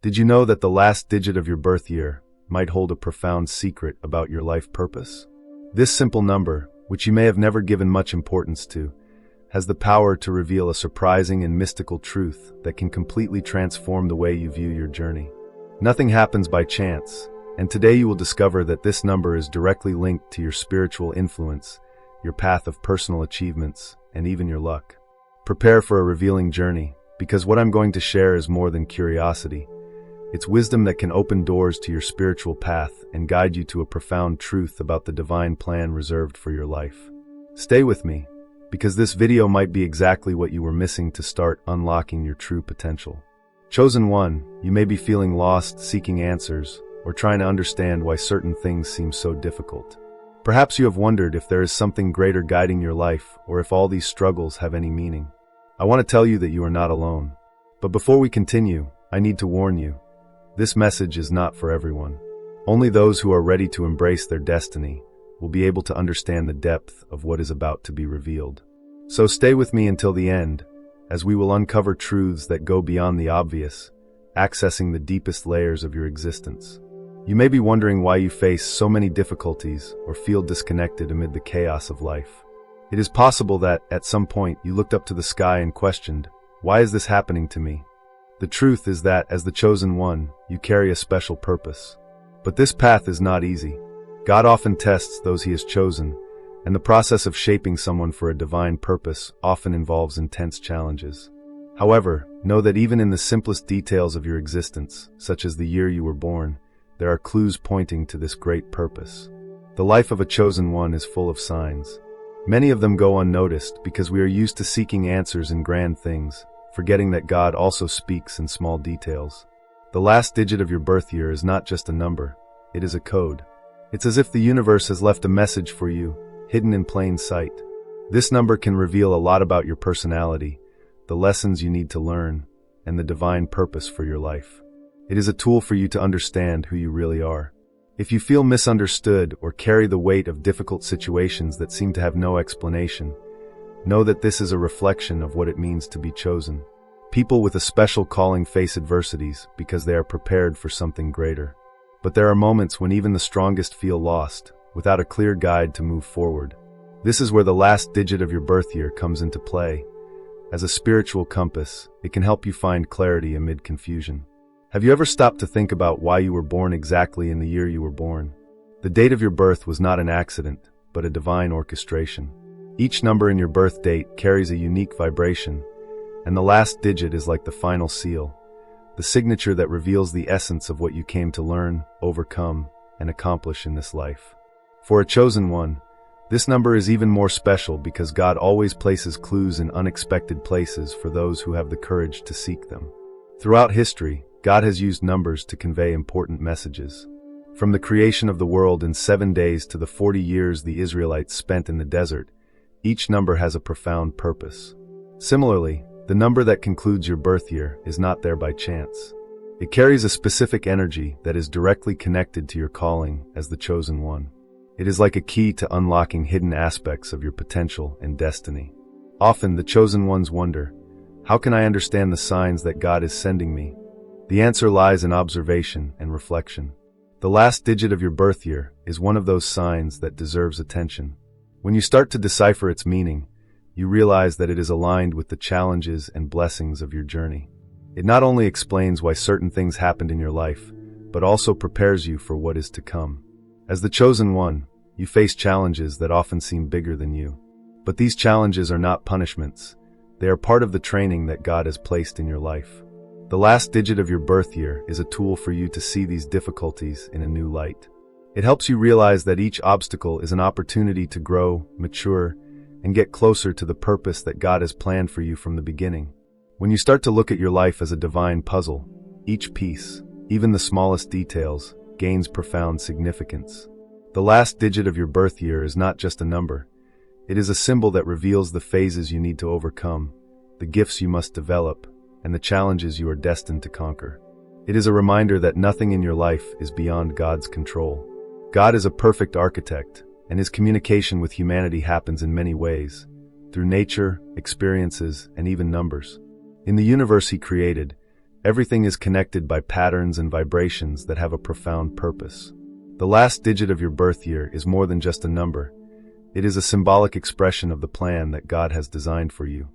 Did you know that the last digit of your birth year might hold a profound secret about your life purpose? This simple number, which you may have never given much importance to, has the power to reveal a surprising and mystical truth that can completely transform the way you view your journey. Nothing happens by chance, and today you will discover that this number is directly linked to your spiritual influence, your path of personal achievements, and even your luck. Prepare for a revealing journey, because what I'm going to share is more than curiosity. It's wisdom that can open doors to your spiritual path and guide you to a profound truth about the divine plan reserved for your life. Stay with me, because this video might be exactly what you were missing to start unlocking your true potential. Chosen one, you may be feeling lost, seeking answers, or trying to understand why certain things seem so difficult. Perhaps you have wondered if there is something greater guiding your life, or if all these struggles have any meaning. I want to tell you that you are not alone. But before we continue, I need to warn you. This message is not for everyone. Only those who are ready to embrace their destiny will be able to understand the depth of what is about to be revealed. So stay with me until the end, as we will uncover truths that go beyond the obvious, accessing the deepest layers of your existence. You may be wondering why you face so many difficulties or feel disconnected amid the chaos of life. It is possible that, at some point, you looked up to the sky and questioned, "Why is this happening to me?" The truth is that, as the chosen one, you carry a special purpose. But this path is not easy. God often tests those he has chosen, and the process of shaping someone for a divine purpose often involves intense challenges. However, know that even in the simplest details of your existence, such as the year you were born, there are clues pointing to this great purpose. The life of a chosen one is full of signs. Many of them go unnoticed because we are used to seeking answers in grand things, forgetting that God also speaks in small details. The last digit of your birth year is not just a number, it is a code. It's as if the universe has left a message for you, hidden in plain sight. This number can reveal a lot about your personality, the lessons you need to learn, and the divine purpose for your life. It is a tool for you to understand who you really are. If you feel misunderstood or carry the weight of difficult situations that seem to have no explanation, know that this is a reflection of what it means to be chosen. People with a special calling face adversities because they are prepared for something greater. But there are moments when even the strongest feel lost, without a clear guide to move forward. This is where the last digit of your birth year comes into play. As a spiritual compass, it can help you find clarity amid confusion. Have you ever stopped to think about why you were born exactly in the year you were born? The date of your birth was not an accident, but a divine orchestration. Each number in your birth date carries a unique vibration, and the last digit is like the final seal, the signature that reveals the essence of what you came to learn, overcome, and accomplish in this life. For a chosen one, this number is even more special because God always places clues in unexpected places for those who have the courage to seek them. Throughout history, God has used numbers to convey important messages. From the creation of the world in 7 days to the 40 years the Israelites spent in the desert, each number has a profound purpose. Similarly, the number that concludes your birth year is not there by chance. It carries a specific energy that is directly connected to your calling as the chosen one. It is like a key to unlocking hidden aspects of your potential and destiny. Often, the chosen ones wonder, how can I understand the signs that God is sending me? The answer lies in observation and reflection. The last digit of your birth year is one of those signs that deserves attention. When you start to decipher its meaning, you realize that it is aligned with the challenges and blessings of your journey. It not only explains why certain things happened in your life, but also prepares you for what is to come. As the chosen one, you face challenges that often seem bigger than you. But these challenges are not punishments. They are part of the training that God has placed in your life. The last digit of your birth year is a tool for you to see these difficulties in a new light. It helps you realize that each obstacle is an opportunity to grow, mature, and get closer to the purpose that God has planned for you from the beginning. When you start to look at your life as a divine puzzle, each piece, even the smallest details, gains profound significance. The last digit of your birth year is not just a number. It is a symbol that reveals the phases you need to overcome, the gifts you must develop, and the challenges you are destined to conquer. It is a reminder that nothing in your life is beyond God's control. God is a perfect architect, and his communication with humanity happens in many ways, through nature, experiences, and even numbers. In the universe he created, Everything is connected by patterns and vibrations that have a profound purpose. The last digit of your birth year is more than just a number. It is a symbolic expression of the plan that God has designed for you.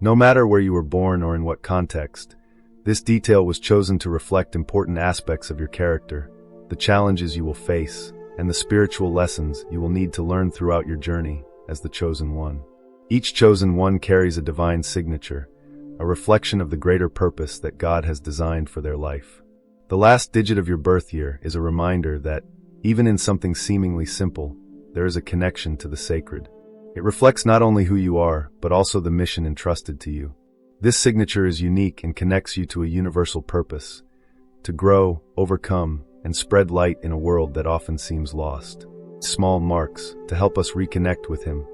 No matter where you were born or in what context, this detail was chosen to reflect important aspects of your character, the challenges you will face, and the spiritual lessons you will need to learn throughout your journey as the chosen one. Each chosen one carries a divine signature, a reflection of the greater purpose that God has designed for their life. The last digit of your birth year is a reminder that, even in something seemingly simple, there is a connection to the sacred. It reflects not only who you are, but also the mission entrusted to you. This signature is unique and connects you to a universal purpose: to grow, overcome, and spread light in a world that often seems lost. Small marks to help us reconnect with Him,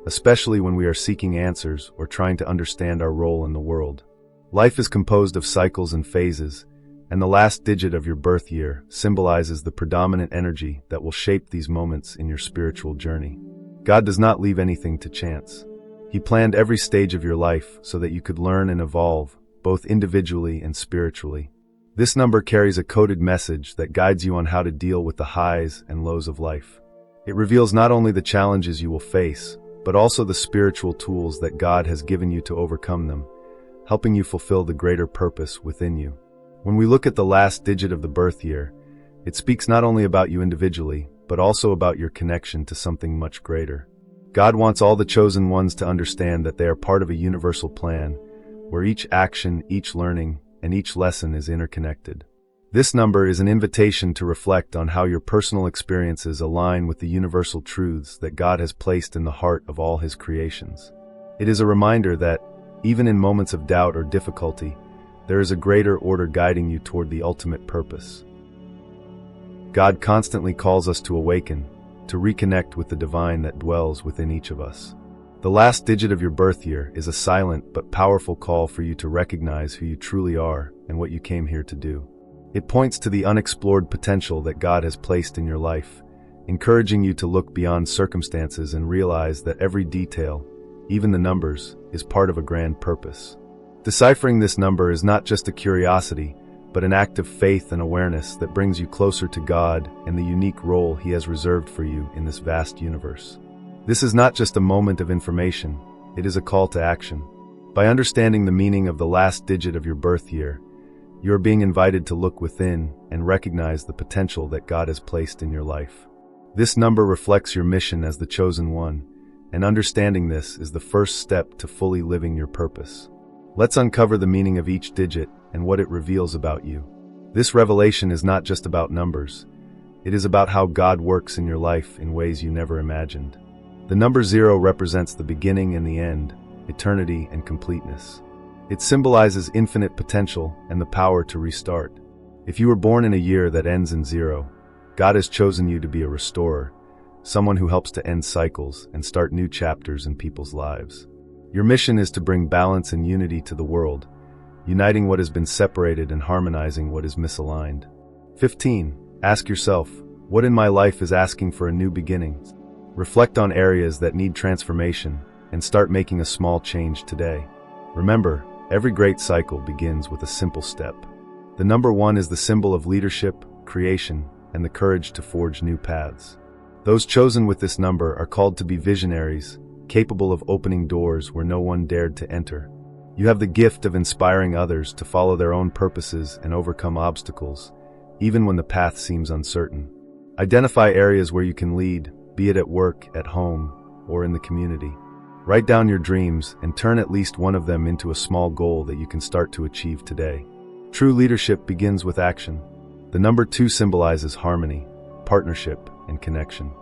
especially when we are seeking answers or trying to understand our role in the world. Life is composed of cycles and phases, and the last digit of your birth year symbolizes the predominant energy that will shape these moments in your spiritual journey. God does not leave anything to chance. He planned every stage of your life so that you could learn and evolve, both individually and spiritually. This number carries a coded message that guides you on how to deal with the highs and lows of life. It reveals not only the challenges you will face, but also the spiritual tools that God has given you to overcome them, helping you fulfill the greater purpose within you. When we look at the last digit of the birth year, it speaks not only about you individually, but also about your connection to something much greater. God wants all the chosen ones to understand that they are part of a universal plan, where each action, each learning, and each lesson is interconnected. This number is an invitation to reflect on how your personal experiences align with the universal truths that God has placed in the heart of all His creations. It is a reminder that, even in moments of doubt or difficulty, there is a greater order guiding you toward the ultimate purpose. God constantly calls us to awaken, to reconnect with the divine that dwells within each of us. The last digit of your birth year is a silent but powerful call for you to recognize who you truly are and what you came here to do. It points to the unexplored potential that God has placed in your life, encouraging you to look beyond circumstances and realize that every detail, even the numbers, is part of a grand purpose. Deciphering this number is not just a curiosity, but an act of faith and awareness that brings you closer to God and the unique role He has reserved for you in this vast universe. This is not just a moment of information, it is a call to action. By understanding the meaning of the last digit of your birth year, you are being invited to look within and recognize the potential that God has placed in your life. This number reflects your mission as the chosen one, and understanding this is the first step to fully living your purpose. Let's uncover the meaning of each digit and what it reveals about you. This revelation is not just about numbers. It is about how God works in your life in ways you never imagined. The number 0 represents the beginning and the end, eternity and completeness. It symbolizes infinite potential and the power to restart. If you were born in a year that ends in 0, God has chosen you to be a restorer, someone who helps to end cycles and start new chapters in people's lives. Your mission is to bring balance and unity to the world, uniting what has been separated and harmonizing what is misaligned. 15. Ask yourself, what in my life is asking for a new beginning? Reflect on areas that need transformation and start making a small change today. Remember, every great cycle begins with a simple step. The number 1 is the symbol of leadership, creation, and the courage to forge new paths. Those chosen with this number are called to be visionaries, capable of opening doors where no one dared to enter. You have the gift of inspiring others to follow their own purposes and overcome obstacles, even when the path seems uncertain. Identify areas where you can lead, be it at work, at home, or in the community. Write down your dreams and turn at least one of them into a small goal that you can start to achieve today. True leadership begins with action. The number 2 symbolizes harmony, partnership, and connection.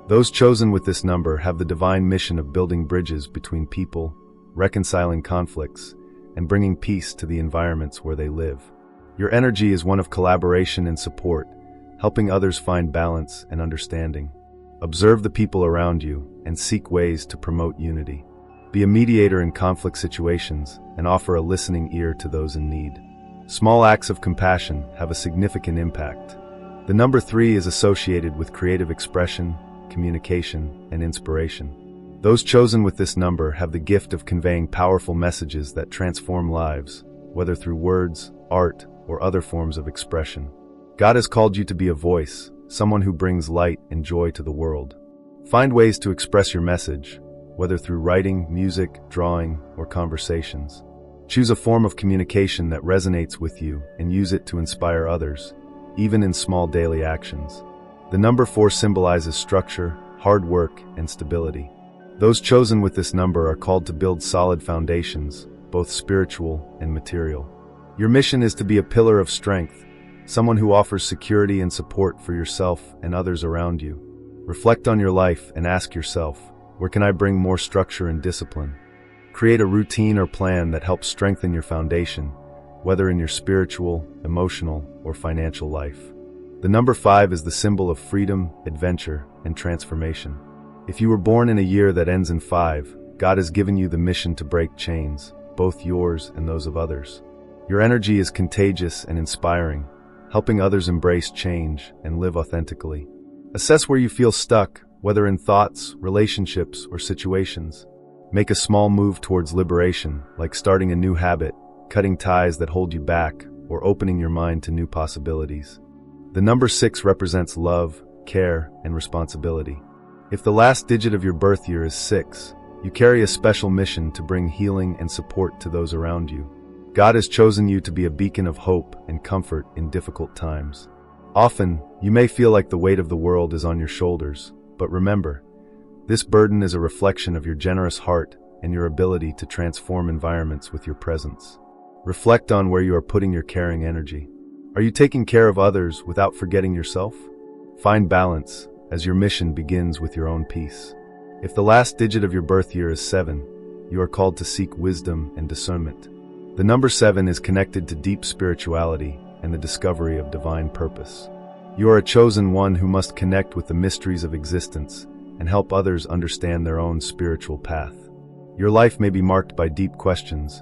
Those chosen with this number have the divine mission of building bridges between people, reconciling conflicts, and bringing peace to the environments where they live. Your energy is one of collaboration and support, helping others find balance and understanding. Observe the people around you and seek ways to promote unity. Be a mediator in conflict situations and offer a listening ear to those in need. Small acts of compassion have a significant impact. The number 3 is associated with creative expression, communication, and inspiration. Those chosen with this number have the gift of conveying powerful messages that transform lives, whether through words, art, or other forms of expression. God has called you to be a voice, someone who brings light and joy to the world. Find ways to express your message, whether through writing, music, drawing, or conversations. Choose a form of communication that resonates with you and use it to inspire others, even in small daily actions. The number 4 symbolizes structure, hard work, and stability. Those chosen with this number are called to build solid foundations, both spiritual and material. Your mission is to be a pillar of strength, someone who offers security and support for yourself and others around you. Reflect on your life and ask yourself, where can I bring more structure and discipline? Create a routine or plan that helps strengthen your foundation, whether in your spiritual, emotional, or financial life. The number 5 is the symbol of freedom, adventure, and transformation. If you were born in a year that ends in 5, God has given you the mission to break chains, both yours and those of others. Your energy is contagious and inspiring, helping others embrace change and live authentically. Assess where you feel stuck, whether in thoughts, relationships, or situations. Make a small move towards liberation, like starting a new habit, cutting ties that hold you back, or opening your mind to new possibilities. The number 6 represents love, care, and responsibility. If the last digit of your birth year is 6, you carry a special mission to bring healing and support to those around you. God has chosen you to be a beacon of hope and comfort in difficult times. Often, you may feel like the weight of the world is on your shoulders, but remember, this burden is a reflection of your generous heart and your ability to transform environments with your presence. Reflect on where you are putting your caring energy. Are you taking care of others without forgetting yourself? Find balance, as your mission begins with your own peace. If the last digit of your birth year is 7, you are called to seek wisdom and discernment. The number 7 is connected to deep spirituality and the discovery of divine purpose. You are a chosen one who must connect with the mysteries of existence and help others understand their own spiritual path. Your life may be marked by deep questions,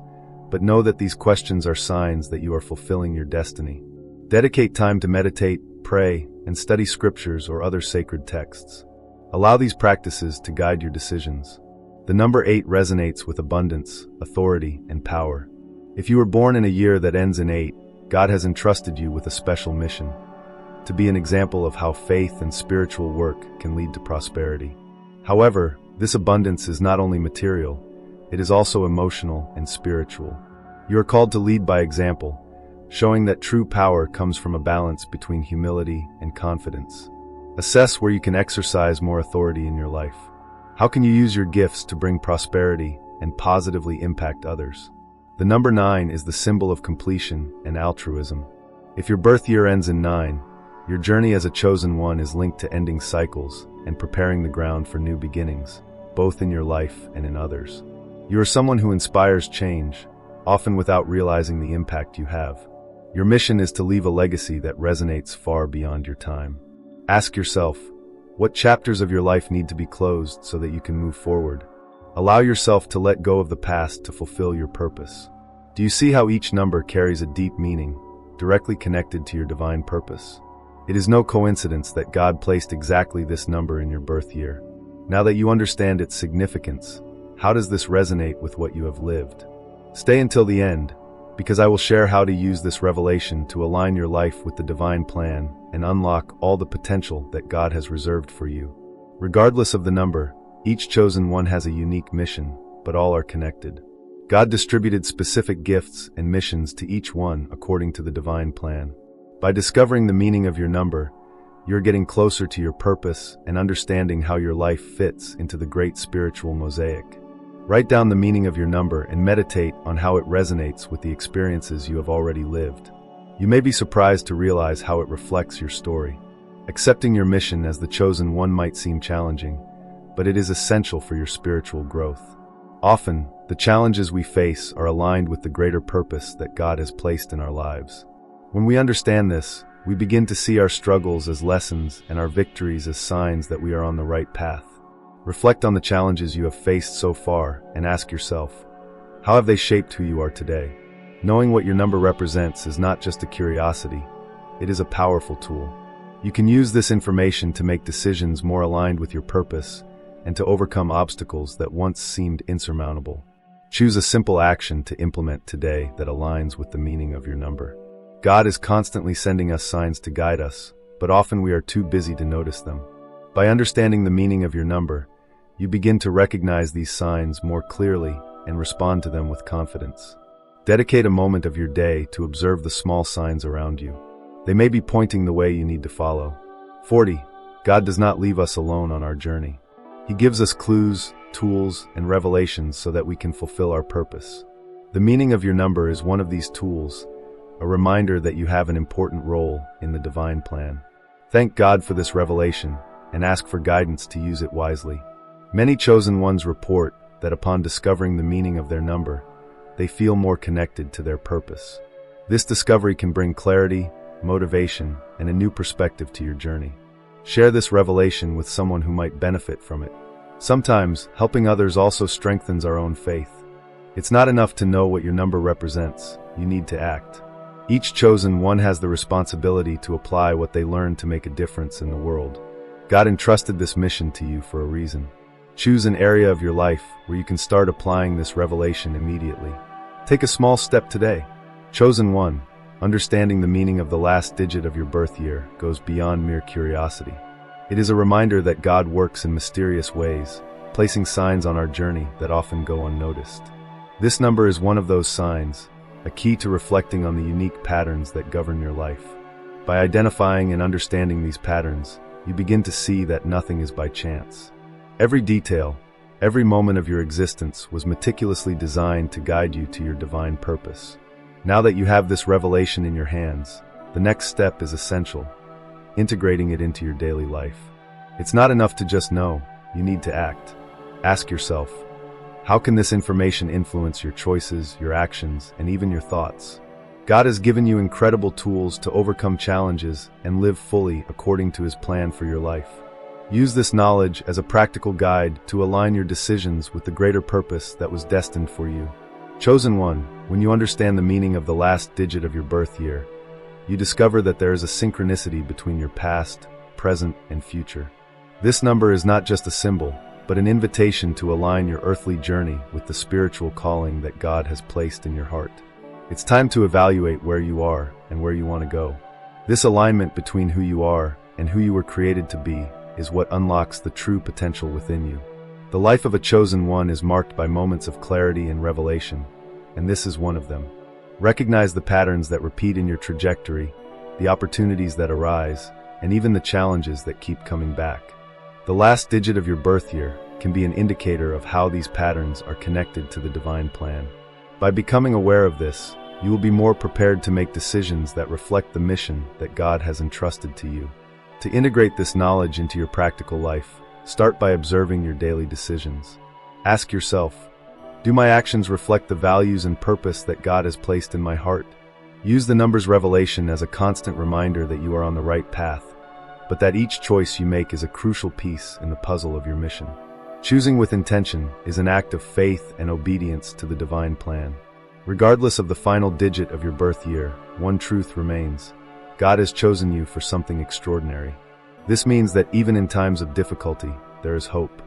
but know that these questions are signs that you are fulfilling your destiny. Dedicate time to meditate, pray, and study scriptures or other sacred texts. Allow these practices to guide your decisions. The number 8 resonates with abundance, authority, and power. If you were born in a year that ends in 8, God has entrusted you with a special mission: to be an example of how faith and spiritual work can lead to prosperity. However, this abundance is not only material, it is also emotional and spiritual. You are called to lead by example, showing that true power comes from a balance between humility and confidence. Assess where you can exercise more authority in your life. How can you use your gifts to bring prosperity and positively impact others? The number 9 is the symbol of completion and altruism. If your birth year ends in 9, your journey as a chosen one is linked to ending cycles and preparing the ground for new beginnings, both in your life and in others. You are someone who inspires change, often without realizing the impact you have. Your mission is to leave a legacy that resonates far beyond your time. Ask yourself, what chapters of your life need to be closed so that you can move forward? Allow yourself to let go of the past to fulfill your purpose. Do you see how each number carries a deep meaning, directly connected to your divine purpose? It is no coincidence that God placed exactly this number in your birth year. Now that you understand its significance, how does this resonate with what you have lived? Stay until the end, because I will share how to use this revelation to align your life with the divine plan and unlock all the potential that God has reserved for you. Regardless of the number, each chosen one has a unique mission, but all are connected. God distributed specific gifts and missions to each one according to the divine plan. By discovering the meaning of your number, you're getting closer to your purpose and understanding how your life fits into the great spiritual mosaic. Write down the meaning of your number and meditate on how it resonates with the experiences you have already lived. You may be surprised to realize how it reflects your story. Accepting your mission as the chosen one might seem challenging, but it is essential for your spiritual growth. Often, the challenges we face are aligned with the greater purpose that God has placed in our lives. When we understand this, we begin to see our struggles as lessons and our victories as signs that we are on the right path. Reflect on the challenges you have faced so far and ask yourself, how have they shaped who you are today? Knowing what your number represents is not just a curiosity, it is a powerful tool. You can use this information to make decisions more aligned with your purpose and to overcome obstacles that once seemed insurmountable. Choose a simple action to implement today that aligns with the meaning of your number. God is constantly sending us signs to guide us, but often we are too busy to notice them. By understanding the meaning of your number, you begin to recognize these signs more clearly and respond to them with confidence. Dedicate a moment of your day to observe the small signs around you. They may be pointing the way you need to follow. 40. God does not leave us alone on our journey. He gives us clues, tools, and revelations so that we can fulfill our purpose. The meaning of your number is one of these tools, a reminder that you have an important role in the divine plan. Thank God for this revelation and ask for guidance to use it wisely. Many chosen ones report that upon discovering the meaning of their number, they feel more connected to their purpose. This discovery can bring clarity, motivation, and a new perspective to your journey. Share this revelation with someone who might benefit from it. Sometimes, helping others also strengthens our own faith. It's not enough to know what your number represents, you need to act. Each chosen one has the responsibility to apply what they learn to make a difference in the world. God entrusted this mission to you for a reason. Choose an area of your life where you can start applying this revelation immediately. Take a small step today. Chosen one, understanding the meaning of the last digit of your birth year goes beyond mere curiosity. It is a reminder that God works in mysterious ways, placing signs on our journey that often go unnoticed. This number is one of those signs, a key to reflecting on the unique patterns that govern your life. By identifying and understanding these patterns, you begin to see that nothing is by chance. Every detail, every moment of your existence was meticulously designed to guide you to your divine purpose. Now that you have this revelation in your hands, the next step is essential, integrating it into your daily life. It's not enough to just know, you need to act. Ask yourself, how can this information influence your choices, your actions, and even your thoughts? God has given you incredible tools to overcome challenges and live fully according to His plan for your life. Use this knowledge as a practical guide to align your decisions with the greater purpose that was destined for you. Chosen one, when you understand the meaning of the last digit of your birth year, you discover that there is a synchronicity between your past, present, and future. This number is not just a symbol, but an invitation to align your earthly journey with the spiritual calling that God has placed in your heart. It's time to evaluate where you are and where you want to go. This alignment between who you are and who you were created to be is what unlocks the true potential within you. The life of a chosen one is marked by moments of clarity and revelation, and this is one of them. Recognize the patterns that repeat in your trajectory, the opportunities that arise, and even the challenges that keep coming back. The last digit of your birth year can be an indicator of how these patterns are connected to the divine plan. By becoming aware of this, you will be more prepared to make decisions that reflect the mission that God has entrusted to you. To integrate this knowledge into your practical life, start by observing your daily decisions. Ask yourself, do my actions reflect the values and purpose that God has placed in my heart? Use the number's revelation as a constant reminder that you are on the right path, but that each choice you make is a crucial piece in the puzzle of your mission. Choosing with intention is an act of faith and obedience to the divine plan. Regardless of the final digit of your birth year, one truth remains. God has chosen you for something extraordinary. This means that even in times of difficulty, there is hope.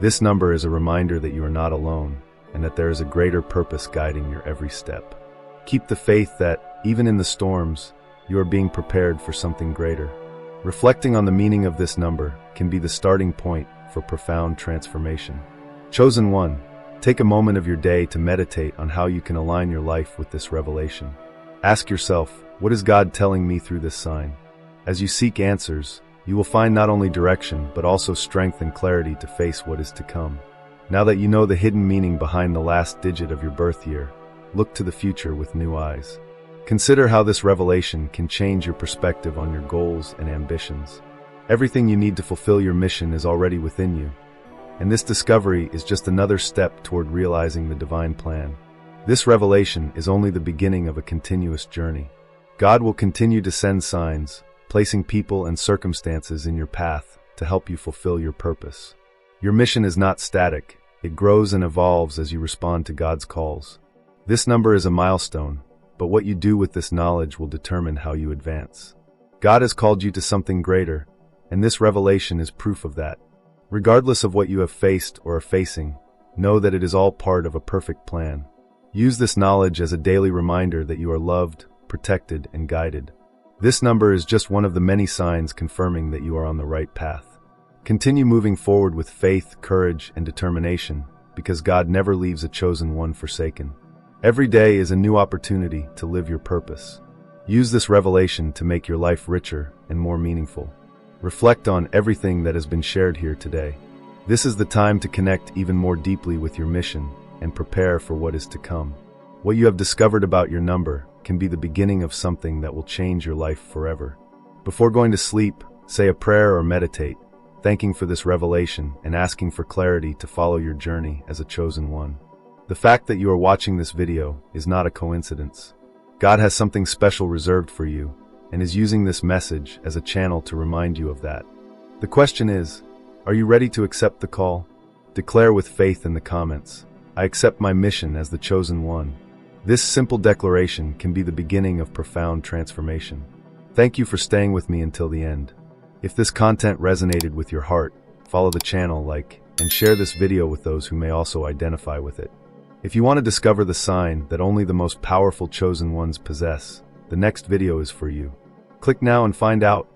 This number is a reminder that you are not alone, and that there is a greater purpose guiding your every step. Keep the faith that, even in the storms, you are being prepared for something greater. Reflecting on the meaning of this number can be the starting point for profound transformation. Chosen one, take a moment of your day to meditate on how you can align your life with this revelation. Ask yourself, what is God telling me through this sign? As you seek answers, you will find not only direction, but also strength and clarity to face what is to come. Now that you know the hidden meaning behind the last digit of your birth year, look to the future with new eyes. Consider how this revelation can change your perspective on your goals and ambitions. Everything you need to fulfill your mission is already within you, and this discovery is just another step toward realizing the divine plan. This revelation is only the beginning of a continuous journey. God will continue to send signs, placing people and circumstances in your path to help you fulfill your purpose. Your mission is not static, it grows and evolves as you respond to God's calls. This number is a milestone, but what you do with this knowledge will determine how you advance. God has called you to something greater, and this revelation is proof of that. Regardless of what you have faced or are facing, know that it is all part of a perfect plan. Use this knowledge as a daily reminder that you are loved, protected, and guided. This number is just one of the many signs confirming that you are on the right path. Continue moving forward with faith, courage, and determination, because God never leaves a chosen one forsaken. Every day is a new opportunity to live your purpose. Use this revelation to make your life richer and more meaningful. Reflect on everything that has been shared here today. This is the time to connect even more deeply with your mission and prepare for what is to come. What you have discovered about your number can be the beginning of something that will change your life forever. Before going to sleep, say a prayer or meditate, thanking for this revelation and asking for clarity to follow your journey as a chosen one. The fact that you are watching this video is not a coincidence. God has something special reserved for you and is using this message as a channel to remind you of that. The question is, are you ready to accept the call? Declare with faith in the comments, "I accept my mission as the chosen one." This simple declaration can be the beginning of profound transformation. Thank you for staying with me until the end. If this content resonated with your heart, follow the channel, like, and share this video with those who may also identify with it. If you want to discover the sign that only the most powerful chosen ones possess, the next video is for you. Click now and find out.